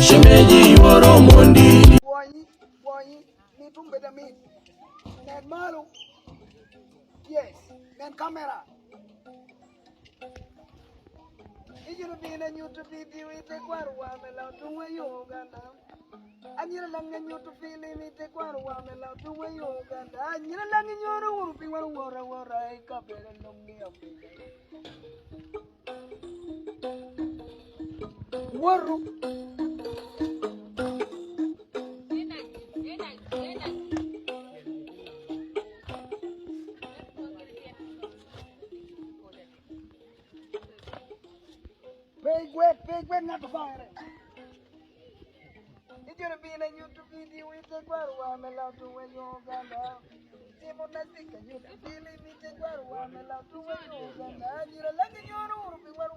shemeji woromondi. Why, me tumbe da me. Nen malu. Yes, nen camera. Ijuru bina nyutu video ite kwaru wa mela tuwe Uganda. Anyira langa nyutu film ite kwaru wa mela tuwe Uganda. Anyira langa nyoro wumpi wara ikapele longi apele. Waru. Big wet, not the fire. It's gonna be in a YouTube video with the Guarua, I'm allowed to wear your Uganda. Simon, I think you can feel it with the Guarua, I'm allowed to wear your Uganda. You're a lucky your own, be what